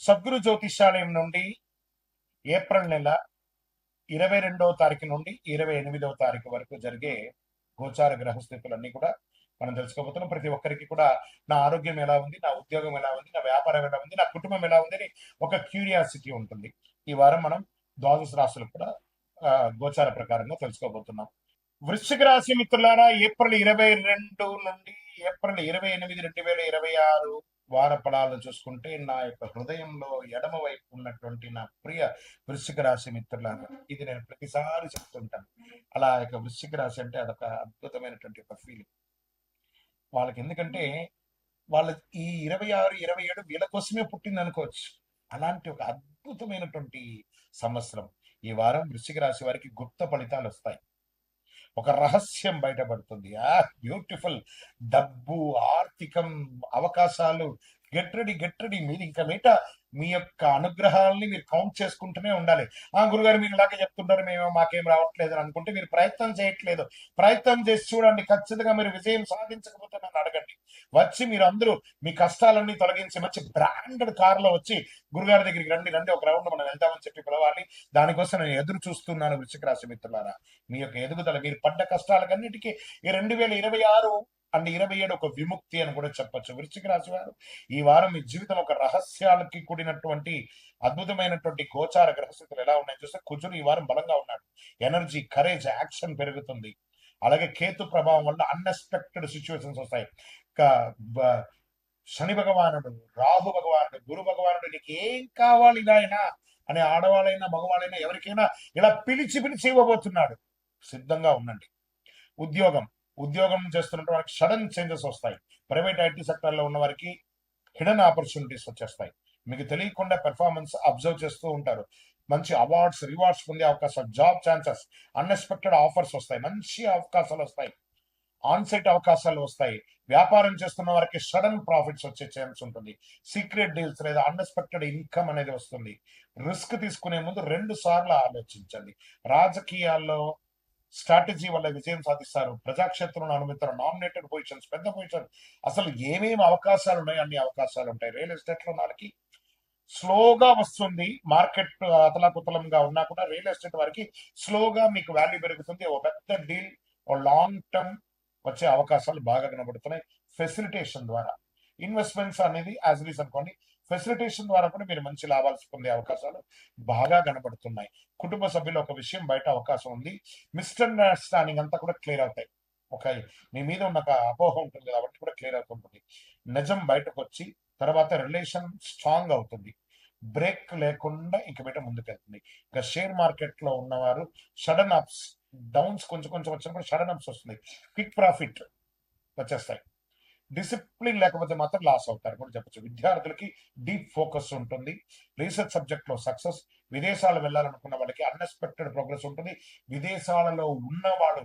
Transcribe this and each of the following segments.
సద్గురు జ్యోతిష్యాలయం నుండి ఏప్రిల్ నెల 22వ తారీఖు నుండి 28వ తారీఖు వరకు జరిగే గోచార గ్రహస్థితులన్నీ కూడా మనం తెలుసుకోబోతున్నాం. ప్రతి ఒక్కరికి కూడా నా ఆరోగ్యం ఎలా ఉంది, నా ఉద్యోగం ఎలా ఉంది, నా వ్యాపారం ఎలా ఉంది, నా కుటుంబం ఎలా ఉంది అని ఒక క్యూరియాసిటీ ఉంటుంది. ఈ వారం మనం ద్వాదశ రాశులు కూడా గోచార ప్రకారంగా తెలుసుకోబోతున్నాం. వృశ్చిక రాశి మిత్రులారా, ఏప్రిల్ 22 నుండి ఏప్రిల్ 28, 2026 వార ఫలాలను చూసుకుంటే నా యొక్క హృదయంలో ఎడమ వైపు ఉన్నటువంటి నా ప్రియ వృశ్చిక రాశి మిత్రులారా, ఇది నేను ప్రతిసారి చెప్తుంటాను. అలా యొక్క వృశ్చిక రాశి అంటే అదొక అద్భుతమైనటువంటి ఒక ఫీలింగ్ వాళ్ళకి. ఎందుకంటే వాళ్ళ ఈ 26, 27 వీళ్ళ కోసమే పుట్టింది అనుకోవచ్చు. అలాంటి ఒక అద్భుతమైనటువంటి సంవత్సరం ఈ వారం వృశ్చిక రాశి వారికి గుప్త ఫలితాలు వస్తాయి. ఒక రహస్యం బయటపడుతుంది. బ్యూటిఫుల్ డబ్బు, ఆర్థికం, అవకాశాలు. Get ready. మీరు ఇంకా మీట మీ యొక్క అనుగ్రహాలని మీరు కౌంట్ చేసుకుంటూనే ఉండాలి. గురుగారు మీరు ఇలాగే చెప్తుంటారు, మేము మాకేం రావట్లేదు అని అనుకుంటే మీరు ప్రయత్నం చేయట్లేదు. ప్రయత్నం చేసి చూడండి, ఖచ్చితంగా మీరు విజయం సాధించకపోతే నన్ను అడగండి. వచ్చి మీరు అందరూ మీ కష్టాలన్నీ తొలగించి మంచి బ్రాండెడ్ కారులో వచ్చి గురుగారి దగ్గరికి రండి, ఒక రౌండ్ మనం వెళ్దామని చెప్పి పిలవాలి. దానికోసం నేను ఎదురు చూస్తున్నాను. వృశ్చిక రాశి మిత్రులారా, మీ యొక్క ఎదుగుదల, మీరు పడ్డ కష్టాలకన్నిటికీ ఈ 2026 అండ్ 27 ఒక విముక్తి అని కూడా చెప్పొచ్చు. వృశ్చిక రాశి వారు ఈ వారం మీ జీవితం ఒక రహస్యాలకి కూడినటువంటి అద్భుతమైనటువంటి గోచార గ్రహస్థితులు ఎలా ఉన్నాయో చూస్తే, కుజుడు ఈ వారం బలంగా ఉన్నాడు. ఎనర్జీ, కరేజ్, యాక్షన్ పెరుగుతుంది. అలాగే కేతు ప్రభావం వల్ల అన్ఎక్స్పెక్టెడ్ సిచ్యువేషన్స్ వస్తాయి. శని భగవానుడు, రాహు భగవానుడు, గురు భగవానుడు నీకు ఏం కావాలి నాయన అనే ఆడవాళ్ళైనా మగవాళ్ళైనా ఎవరికైనా ఇలా పిలిచి ఇవ్వబోతున్నాడు. సిద్ధంగా ఉండండి. ఉద్యోగం చేస్తున్నటువంటి వారికి సడన్ చేంజెస్ వస్తాయి. ప్రైవేట్ ఐటీ సెక్టర్ లో ఉన్న వారికి హిడెన్ ఆపర్చునిటీస్ వచ్చేస్తాయి. మీకు తెలియకుండా పెర్ఫార్మెన్స్ అబ్జర్వ్ చేస్తూ ఉంటారు. మంచి అవార్డ్స్, రివార్డ్స్ పొందే అవకాశాలు, జాబ్ ఛాన్సెస్, అన్ఎక్స్పెక్టెడ్ ఆఫర్స్ వస్తాయి. మంచి అవకాశాలు వస్తాయి. ఆన్సైట్ అవకాశాలు వస్తాయి. వ్యాపారం చేస్తున్న వారికి సడన్ ప్రాఫిట్స్ వచ్చే ఛాన్స్ ఉంటుంది. సీక్రెట్ డీల్స్ లేదా అన్ఎక్స్పెక్టెడ్ ఇన్కమ్ అనేది వస్తుంది. రిస్క్ తీసుకునే ముందు 2 సార్లు ఆలోచించండి. రాజకీయాల్లో స్ట్రాటజీ వల్ల విజయం సాధిస్తారు. ప్రజాక్షేత్రంలో అనుమతిస్తారు. నామినేటెడ్ పొజిషన్స్, పెద్ద పొజిషన్, అసలు ఏమేమి అవకాశాలు ఉన్నాయి అన్ని అవకాశాలు ఉంటాయి. రియల్ ఎస్టేట్ లో వాళ్ళకి స్లోగా వస్తుంది. మార్కెట్ అతలాకుతలంగా ఉన్నా కూడా రియల్ ఎస్టేట్ వారికి స్లోగా మీకు వాల్యూ పెరుగుతుంది. ఓ పెద్ద డీల్, ఓ లాంగ్ టర్మ్ వచ్చే అవకాశాలు బాగా కనబడుతున్నాయి. ఫెసిలిటేషన్ ద్వారా ఇన్వెస్ట్మెంట్స్ అనేది యాజ్ ఇట్ ఈస్ అనుకోండి. ఫెసిలిటేషన్ ద్వారా కూడా మీరు మంచి లాభాలు పొందే అవకాశాలు బాగా కనబడుతున్నాయి. కుటుంబ సభ్యులు ఒక విషయం బయట అవకాశం ఉంది. మిస్అండర్స్టాండింగ్ అంతా కూడా క్లియర్ అవుతాయి. ఒక మీ మీద ఉన్న ఒక అపోహ ఉంటుంది కాబట్టి కూడా క్లియర్ అవుతుంటుంది. నిజం బయటకు వచ్చి తర్వాత రిలేషన్ స్ట్రాంగ్ అవుతుంది. బ్రేక్ లేకుండా ఇంక బయట ముందుకెళ్తుంది. ఇంకా షేర్ మార్కెట్ లో ఉన్నవారు సడన్ అప్స్, డౌన్స్ కొంచెం వచ్చినప్పుడు సడన్ అప్స్ వస్తుంది. క్విక్ ప్రాఫిట్ వచ్చేస్తాయి. డిసిప్లిన్ లేకపోతే మాత్రం లాస్ అవుతారు కూడా చెప్పచ్చు. విద్యార్థులకి డీప్ ఫోకస్ ఉంటుంది. రీసెర్చ్ సబ్జెక్ట్ లో సక్సెస్. విదేశాలు వెళ్ళాలనుకున్న వాళ్ళకి అన్ఎక్స్పెక్టెడ్ ప్రోగ్రెస్ ఉంటుంది. విదేశాలలో ఉన్నవాళ్ళు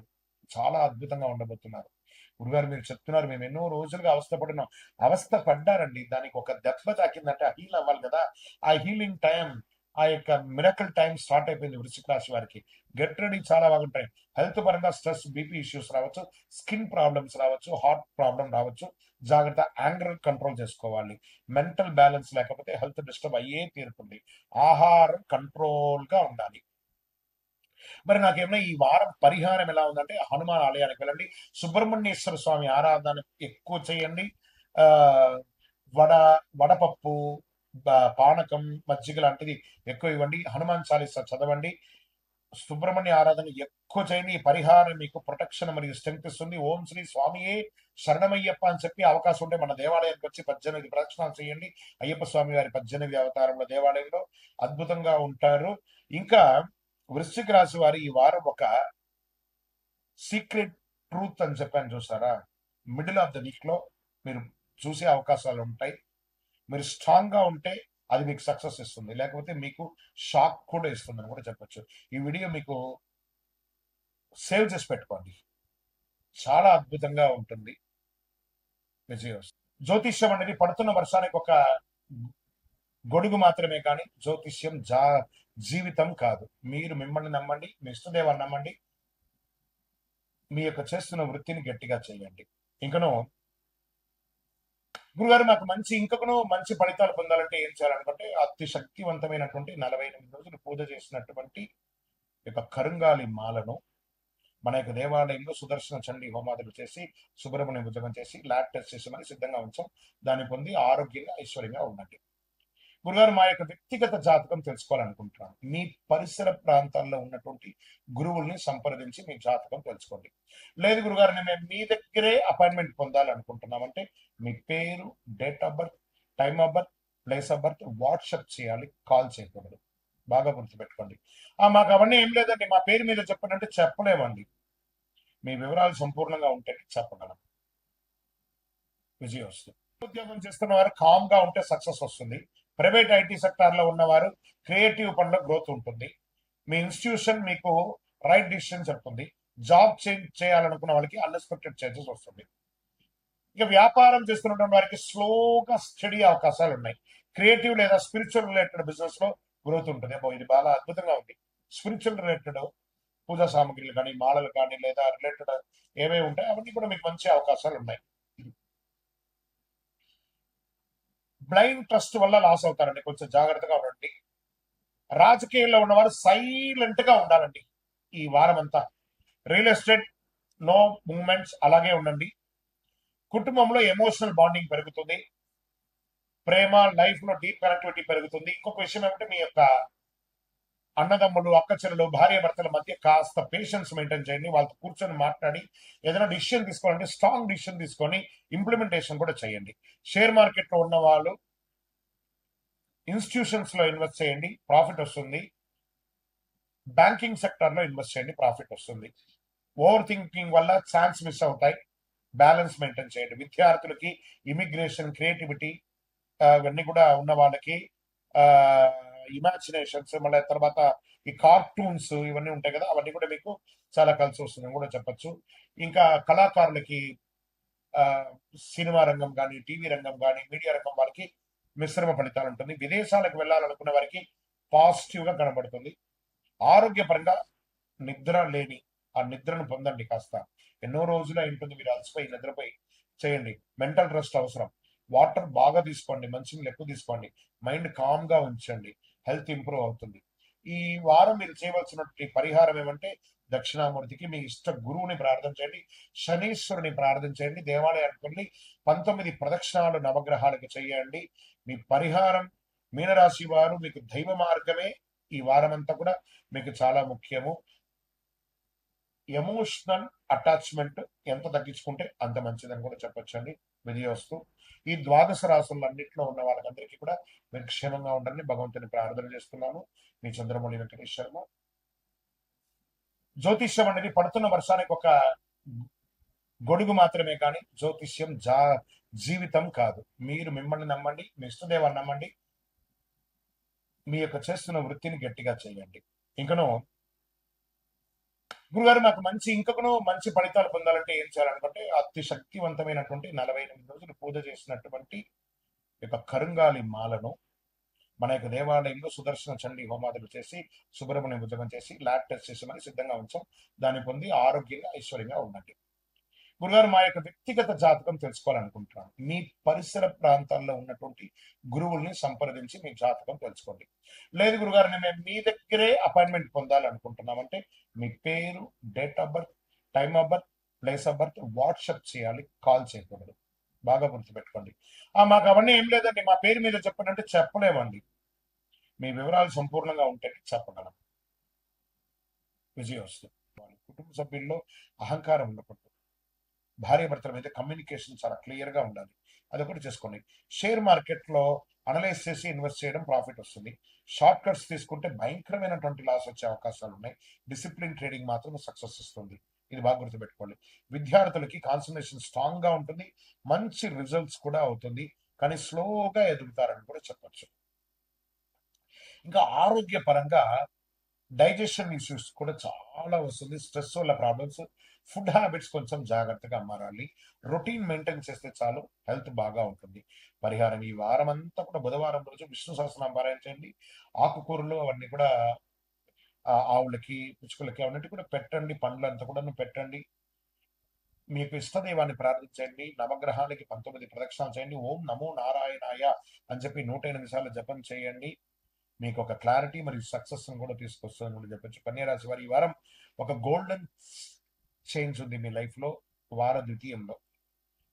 చాలా అద్భుతంగా ఉండబోతున్నారు. గురుగారు మీరు చెప్తున్నారు, మేము ఎన్నో రోజులుగా అవస్థపడినాం. అవస్థ పడ్డారండి, దానికి ఒక దెబ్బ తాకిందంటే హీల్ అవ్వాలి కదా. ఆ హీలింగ్ టైం, ఆ యొక్క మిరకల్ టైం స్టార్ట్ అయిపోయింది వృశ్చిక రాశి వారికి. గెట్ రెడీ, చాలా బాగుంటాయి. హెల్త్ పరంగా స్ట్రెస్, బీపీ ఇష్యూస్ రావచ్చు, స్కిన్ ప్రాబ్లమ్స్ రావచ్చు, హార్ట్ ప్రాబ్లం రావచ్చు. జాగ్రత్త, యాంగర్ కంట్రోల్ చేసుకోవాలి. మెంటల్ బ్యాలెన్స్ లేకపోతే హెల్త్ డిస్టర్బ్ అయ్యే తీరుతుంది. ఆహారం కంట్రోల్ గా ఉండాలి. మరి నాకేమైనా ఈ వారం పరిహారం ఎలా ఉందంటే, హనుమాన్ ఆలయానికి వెళ్ళండి. సుబ్రహ్మణ్యేశ్వర స్వామి ఆరాధన ఎక్కువ చేయండి. ఆ వడపప్పు, పానకం, మజ్జిగ లాంటిది ఎక్కువ ఇవ్వండి. హనుమాన్ చాలీసా చదవండి. సుబ్రహ్మణ్య ఆరాధన ఎక్కువ చేయండి. ఈ పరిహారం మీకు ప్రొటెక్షన్ మరియు స్ట్రెంగ్త్ ఇస్తుంది. ఓం శ్రీ స్వామియే శరణమయ్యప్ప అని చెప్పి అవకాశం ఉంటే మన దేవాలయానికి వచ్చి 18 ప్రదక్షిణాలు చేయండి. అయ్యప్ప స్వామి వారి 18 అవతారంలో దేవాలయంలో అద్భుతంగా ఉంటారు. ఇంకా వృశ్చిక రాశి వారి ఈ వారం ఒక సీక్రెట్ ట్రూత్ అని చెప్పాను చూసారా, మిడిల్ ఆఫ్ ద వీక్ లో మీరు చూసే అవకాశాలు ఉంటాయి. మీరు స్ట్రాంగ్ గా ఉంటే అది మీకు సక్సెస్ ఇస్తుంది, లేకపోతే మీకు షాక్ కూడా ఇస్తుంది అని కూడా చెప్పొచ్చు. ఈ వీడియో మీకు సేవ్ చేసి పెట్టుకోండి, చాలా అద్భుతంగా ఉంటుంది. విజయం. జ్యోతిష్యం అనేది పడుతున్న వర్షానికి ఒక గొడుగు మాత్రమే, కానీ జ్యోతిష్యం జీవితం కాదు. మీరు మిమ్మల్ని నమ్మండి, మీ ఇష్టదేవాన్ని నమ్మండి, మీ యొక్క చేస్తున్న వృత్తిని గట్టిగా చేయండి. ఇంకను గురుగారు నాకు ఇంకను మంచి ఫలితాలు పొందాలంటే ఏం చేయాలనుకుంటే అతి శక్తివంతమైనటువంటి 48 రోజులు పూజ చేసినటువంటి యొక్క కరుంగాలి మాలను మన యొక్క దేవాలయంలో సుదర్శన చండీ హోమాదులు చేసి సుబ్రహ్మణ్య ఉద్యోగం చేసి ల్యాబ్ టెస్ట్ చేసి మరి సిద్ధంగా ఉంచాం. దాన్ని పొంది ఆరోగ్యంగా ఐశ్వర్యంగా ఉండండి. గురుగారు మా యొక్క వ్యక్తిగత జాతకం తెలుసుకోవాలనుకుంటున్నాను. మీ పరిసర ప్రాంతాల్లో ఉన్నటువంటి గురువుల్ని సంప్రదించి మీ జాతకం తెలుసుకోండి. లేదు గురుగారు మేము మీ దగ్గరే అపాయింట్మెంట్ పొందాలనుకుంటున్నామంటే మీ పేరు, date of birth, time of birth, place of birth WhatsApp చేయాలి, కాల్ చేయకూడదు. బాగా గుర్తుపెట్టుకోండి. మాకు అవన్నీ ఏం లేదండి, మా పేరు మీద చెప్పండి అంటే చెప్పలేమండి. మీ వివరాలు సంపూర్ణంగా ఉంటే చెప్పగలం. విజయం వస్తుంది. ఉద్యోగం చేస్తున్న వారు కామ్ గా ఉంటే సక్సెస్ వస్తుంది. ప్రైవేట్ ఐటీ సెక్టార్ లో ఉన్నవారు క్రియేటివ్ పనిలో గ్రోత్ ఉంటుంది. మీ ఇన్స్టిట్యూషన్ మీకు రైట్ డిసిషన్ చెప్తుంది. జాబ్ చేంజ్ చేయాలనుకున్న వాళ్ళకి అన్ఎక్స్పెక్టెడ్ చేంజెస్ వస్తుంది. ఇక వ్యాపారం చేస్తున్న వారికి స్లోగా స్టడీ అవకాశాలు ఉన్నాయి. క్రియేటివ్ లేదా స్పిరిచువల్ రిలేటెడ్ బిజినెస్ లో గ్రోత్ ఉంటుంది. ఇది బాగా అద్భుతంగా ఉంది. స్పిరిచువల్ రిలేటెడ్ పూజా సామాగ్రిలు కానీ, మాలలు కానీ, లేదా రిలేటెడ్ ఏవే ఉంటాయి అవన్నీ కూడా మీకు మంచి అవకాశాలు ఉన్నాయి. బ్లైండ్ ట్రస్ట్ వల్ల లాస్ అవుతారండి, కొంచెం జాగ్రత్తగా ఉండండి. రాజకీయాల్లో ఉన్నవారు సైలెంట్ గా ఉండాలండి ఈ వారం అంతా. రియల్ ఎస్టేట్ నో మూవ్మెంట్స్, అలాగే ఉండండి. కుటుంబంలో ఎమోషనల్ బాండింగ్ పెరుగుతుంది. ప్రేమ లైఫ్ లో డీప్ కనెక్టివిటీ పెరుగుతుంది. ఇంకొక విషయం ఏమంటే మీ యొక్క అన్నదమ్ములు, అక్క చెల్లెలు, భార్య భర్తల మధ్య కాస్త పేషెన్స్ మెయింటైన్ చేయండి. వాళ్ళతో కూర్చొని మాట్లాడి ఏదైనా డిసిషన్ తీసుకోవాలంటే స్ట్రాంగ్ డిసిషన్ తీసుకొని ఇంప్లిమెంటేషన్ కూడా చేయండి. షేర్ మార్కెట్ లో ఉన్న వాళ్ళు ఇన్స్టిట్యూషన్స్ లో ఇన్వెస్ట్ చేయండి, ప్రాఫిట్ వస్తుంది. బ్యాంకింగ్ సెక్టర్ లో ఇన్వెస్ట్ చేయండి, ప్రాఫిట్ వస్తుంది. ఓవర్ థింకింగ్ వల్ల ఛాన్స్ మిస్ అవుతాయి. బ్యాలెన్స్ మెయింటైన్ చేయండి. విద్యార్థులకి ఇమిగ్రేషన్, క్రియేటివిటీ ఇవన్నీ కూడా ఉన్న వాళ్ళకి ఇమాజినేషన్స్, మళ్ళీ తర్వాత ఈ కార్టూన్స్ ఇవన్నీ ఉంటాయి కదా, అవన్నీ కూడా మీకు చాలా కలిసి వస్తుందని కూడా చెప్పచ్చు. ఇంకా కళాకారులకి సినిమా రంగం కానీ, టీవీ రంగం కానీ, మీడియా రంగం వారికి మిశ్రమ ఫలితాలు ఉంటుంది. విదేశాలకు వెళ్ళాలనుకున్న వారికి పాజిటివ్ గా కనబడుతుంది. ఆరోగ్యపరంగా నిద్ర లేని ఆ నిద్రను పొందండి. కాస్త ఎన్నో రోజులు ఉంటుంది, మీరు అలసిపోయి నిద్రపోయి చేయండి. మెంటల్ రెస్ట్ అవసరం. వాటర్ బాగా తీసుకోండి, మంచినీళ్ళు ఎక్కువ తీసుకోండి, మైండ్ కామ్ గా ఉంచండి, హెల్త్ ఇంప్రూవ్ అవుతుంది. ఈ వారం మీరు చేయవలసినటువంటి పరిహారం ఏమంటే దక్షిణామూర్తికి మీ ఇష్ట గురువుని ప్రార్థన చేయండి, శనీశ్వరుని ప్రార్థన చేయండి, దేవాలయానికి వెళ్ళి 19 ప్రదక్షిణాలు నవగ్రహాలకు చేయండి. మీ పరిహారం మీనరాశి వారు మీకు దైవ మార్గమే ఈ వారం అంతా కూడా మీకు చాలా ముఖ్యము. ఎమోషనల్ అటాచ్మెంట్ ఎంత తగ్గించుకుంటే అంత మంచిదని కూడా చెప్పొచ్చండి. విజయవస్తు. ఈ ద్వాదశ రాశులన్నింటిలో ఉన్న వాళ్ళందరికీ కూడా మీరు క్షేమంగా ఉండాలని భగవంతుని ప్రార్థన చేస్తున్నాము. మీ చంద్రమౌళి వెంకటేష్ శర్మ. జ్యోతిష్యం అనేది పడుతున్న వర్షానికి ఒక గొడుగు మాత్రమే కానీ జ్యోతిష్యం జీవితం కాదు. మీరు మిమ్మల్ని నమ్మండి, మీ ఇష్టదేవాన్ని నమ్మండి, మీ యొక్క చేస్తున్న వృత్తిని గట్టిగా చేయండి. ఇంకను గురుగారు నాకు ఇంకను మంచి ఫలితాలు పొందాలంటే ఏం చేయాలనుకుంటే అతి శక్తివంతమైనటువంటి 48 రోజులు పూజ చేసినటువంటి యొక్క కరుంగాలి మాలను మన యొక్క దేవాలయంలో సుదర్శన చండీ హోమాదులు చేసి సుబ్రహ్మణ్య ఉద్యోగం చేసి ల్యాబ్ టెస్ట్ చేసి మరి సిద్ధంగా ఉంచాం. దాన్ని పొంది ఆరోగ్యంగా ఐశ్వర్యంగా ఉండండి. గురుగారు మా యొక్క వ్యక్తిగత జాతకం తెలుసుకోవాలనుకుంటున్నాను. మీ పరిసర ప్రాంతాల్లో ఉన్నటువంటి గురువుల్ని సంప్రదించి మీ జాతకం తెలుసుకోండి. లేదు గురుగారు మేము మీ దగ్గరే అపాయింట్మెంట్ పొందాలనుకుంటున్నామంటే మీ పేరు, date of birth, time of birth, place of birth WhatsApp చేయాలి, కాల్ చేయకూడదు. బాగా గుర్తుపెట్టుకోండి. మాకు అవన్నీ ఏం లేదండి, మా పేరు మీద చెప్పండి అంటే చెప్పలేమండి. మీ వివరాలు సంపూర్ణంగా ఉంటే చెప్పగలం. విజయం వస్తుంది. కుటుంబ సభ్యుల్లో అహంకారం ఉండకూడదు. భార్య భర్తల మీద కమ్యూనికేషన్ చాలా క్లియర్ గా ఉండాలి. అదొకటి చేసుకోండి. షేర్ మార్కెట్ లో అనలైజ్ చేసి ఇన్వెస్ట్ చేయడం, ప్రాఫిట్ వస్తుంది. షార్ట్ కట్స్ తీసుకుంటే భయంకరమైనటువంటి లాస్ వచ్చే అవకాశాలు ఉన్నాయి. డిసిప్లిన్ ట్రేడింగ్ మాత్రం సక్సెస్ ఇస్తుంది. ఇది బాగా గుర్తుపెట్టుకోండి. విద్యార్థులకి కాన్సన్ట్రేషన్ స్ట్రాంగ్ గా ఉంటుంది, మంచి రిజల్ట్స్ కూడా అవుతుంది, కానీ స్లోగా ఎదుగుతారని కూడా చెప్పచ్చు. ఇంకా ఆరోగ్య పరంగా డైజెషన్ ఇష్యూస్ కూడా చాలా వస్తుంది. స్ట్రెస్ వల్ల ప్రాబ్లమ్స్. ఫుడ్ హ్యాబిట్స్ కొంచెం జాగ్రత్తగా మారాలి. రొటీన్ మెయింటైన్ చేస్తే చాలు, హెల్త్ బాగా ఉంటుంది. పరిహారం ఈ వారం అంతా కూడా బుధవారం రోజు విష్ణు సహస్రనామం పారాయణ చేయండి. ఆకుకూరలు అవన్నీ కూడా ఆవులకి, పిచ్చుకలకి అవన్నీ కూడా పెట్టండి. పండ్లంతా కూడా పెట్టండి. మీకు ఇష్టదైవాన్ని ప్రార్థించండి. నవగ్రహాలకి 19 ప్రదక్షిణాలు చేయండి. ఓం నమో నారాయణాయ అని చెప్పి 108 సార్లు జపం చేయండి. మీకు ఒక క్లారిటీ మరియు సక్సెస్ కూడా తీసుకొస్తుందని కూడా చెప్పొచ్చు. కన్యా రాశి వారు ఈ వారం ఒక గోల్డెన్ చేంజ్ ఉంది మీ లైఫ్ లో. వార ద్వితీయంలో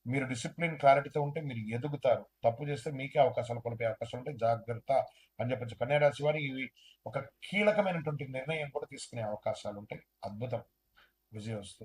మీరు డిసిప్లిన్ క్లారిటీతో ఉంటే మీరు ఎదుగుతారు. తప్పు చేస్తే మీకే అవకాశాలు కోల్పోయే అవకాశాలు ఉంటాయి. జాగ్రత్త అని చెప్పొచ్చు. కన్యా రాశి వారు ఇవి ఒక కీలకమైనటువంటి నిర్ణయం కూడా తీసుకునే అవకాశాలు ఉంటాయి. అద్భుతం. విజయోస్తు.